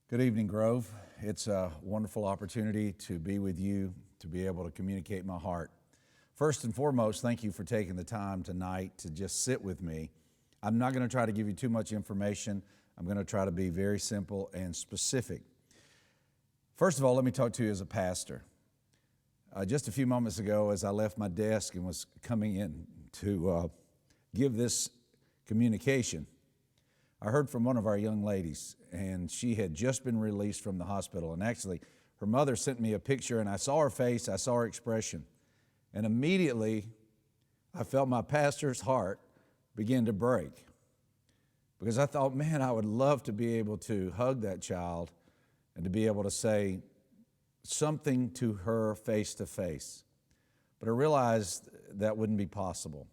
Good evening, Grove. It's a wonderful opportunity to be with you, to be able to communicate my heart. First and foremost, thank you for taking the time tonight to just sit with me. I'm not going to try to give you too much information. I'm going to try to be very simple and specific. First of all, let me talk to you as a pastor. Just a few moments ago, as I left my desk and was coming in to give this communication, I heard from one of our young ladies, and she had just been released from the hospital. And actually, her mother sent me a picture, and I saw her face, I saw her expression. And immediately, I felt my pastor's heart begin to break. Because I thought, man, I would love to be able to hug that child and to be able to say something to her face to face. But I realized that wouldn't be possible.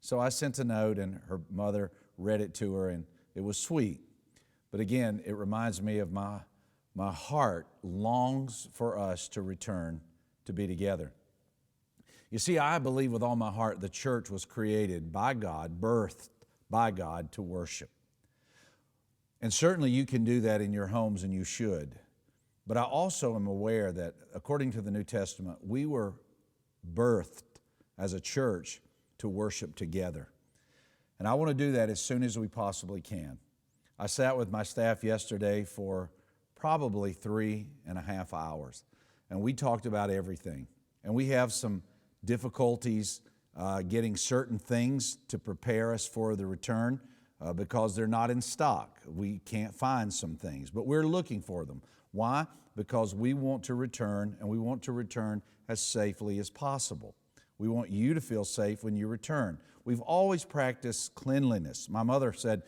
So I sent a note, and her mother read it to her, and it was sweet. But again, it reminds me of my heart longs for us to return to be together. You see, I believe with all my heart the church was created by God, birthed by God to worship. And certainly you can do that in your homes, and you should. But I also am aware that according to the New Testament, we were birthed as a church to worship together. And I want to do that as soon as we possibly can. I sat with my staff yesterday for probably 3.5 hours, and we talked about everything. And we have some difficulties getting certain things to prepare us for the return because they're not in stock. We can't find some things, but we're looking for them. Why? Because we want to return, and we want to return as safely as possible. We want you to feel safe when you return. We've always practiced cleanliness. My mother said,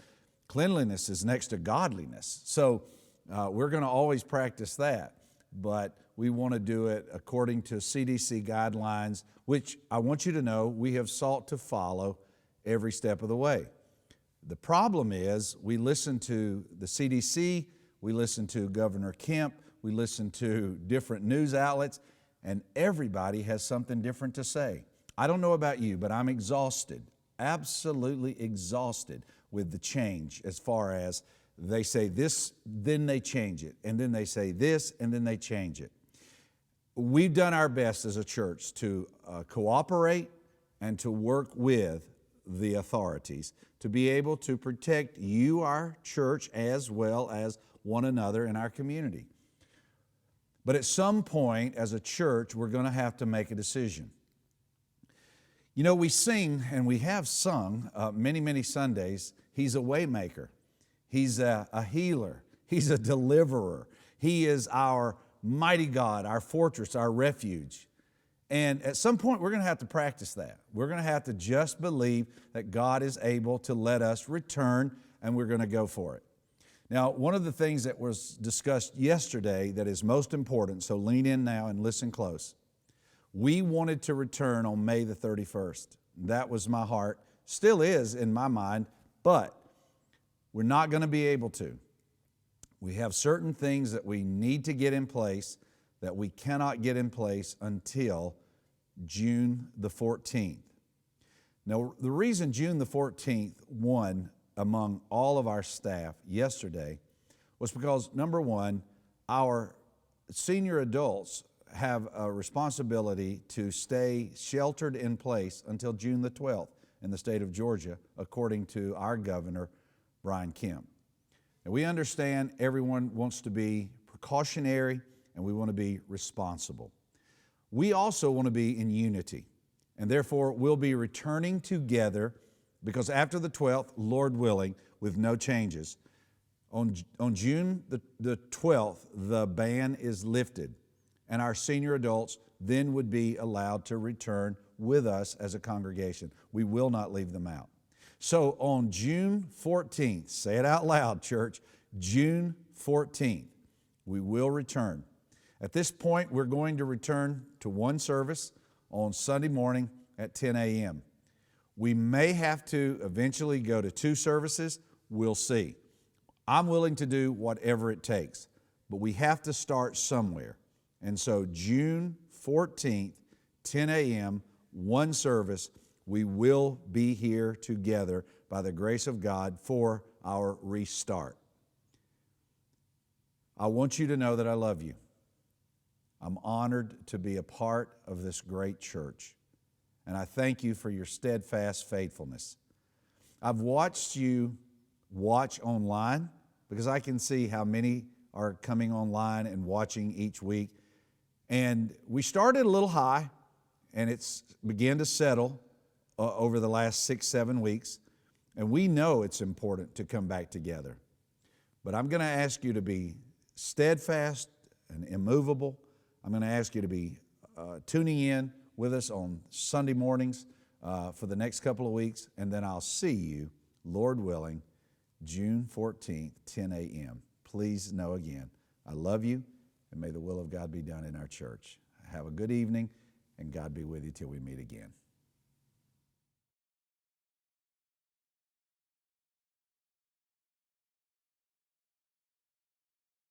cleanliness is next to godliness. So we're going to always practice that, but we want to do it according to CDC guidelines, which I want you to know we have sought to follow every step of the way. The problem is we listen to the CDC, we listen to Governor Kemp, we listen to different news outlets, and everybody has something different to say. I don't know about you, but I'm exhausted, absolutely exhausted with the change as far as they say this, then they change it, and then they say this, and then they change it. We've done our best as a church to cooperate and to work with the authorities to be able to protect you, our church, as well as one another in our community. But at some point, as a church, we're going to have to make a decision. You know, we sing, and we have sung many, many Sundays, He's a waymaker. He's a healer. He's a deliverer. He is our mighty God, our fortress, our refuge. And at some point, we're going to have to practice that. We're going to have to just believe that God is able to let us return, and we're going to go for it. Now, one of the things that was discussed yesterday that is most important, so lean in now and listen close. We wanted to return on May the 31st. That was my heart, still is in my mind, but we're not going to be able to. We have certain things that we need to get in place that we cannot get in place until June the 14th. Now, the reason June the 14th won among all of our staff yesterday was because, number one, our senior adults have a responsibility to stay sheltered in place until June the 12th in the state of Georgia, according to our governor, Brian Kemp. And we understand everyone wants to be precautionary and we want to be responsible. We also want to be in unity, and therefore we'll be returning together because after the 12th, Lord willing, with no changes, on June the 12th, the ban is lifted, and our senior adults then would be allowed to return with us as a congregation. We will not leave them out. So on June 14th, say it out loud, church, June 14th, we will return. At this point, we're going to return to one service on Sunday morning at 10 a.m. We may have to eventually go to two services. We'll see. I'm willing to do whatever it takes, but we have to start somewhere. And so June 14th, 10 a.m., one service, we will be here together by the grace of God for our restart. I want you to know that I love you. I'm honored to be a part of this great church, and I thank you for your steadfast faithfulness. I've watched you watch online because I can see how many are coming online and watching each week. And we started a little high, and it's began to settle over the last 6-7 weeks. And we know it's important to come back together. But I'm going to ask you to be steadfast and immovable. I'm going to ask you to be tuning in with us on Sunday mornings for the next couple of weeks. And then I'll see you, Lord willing, June 14th, 10 a.m. Please know again, I love you, and may the will of God be done in our church. Have a good evening, and God be with you till we meet again.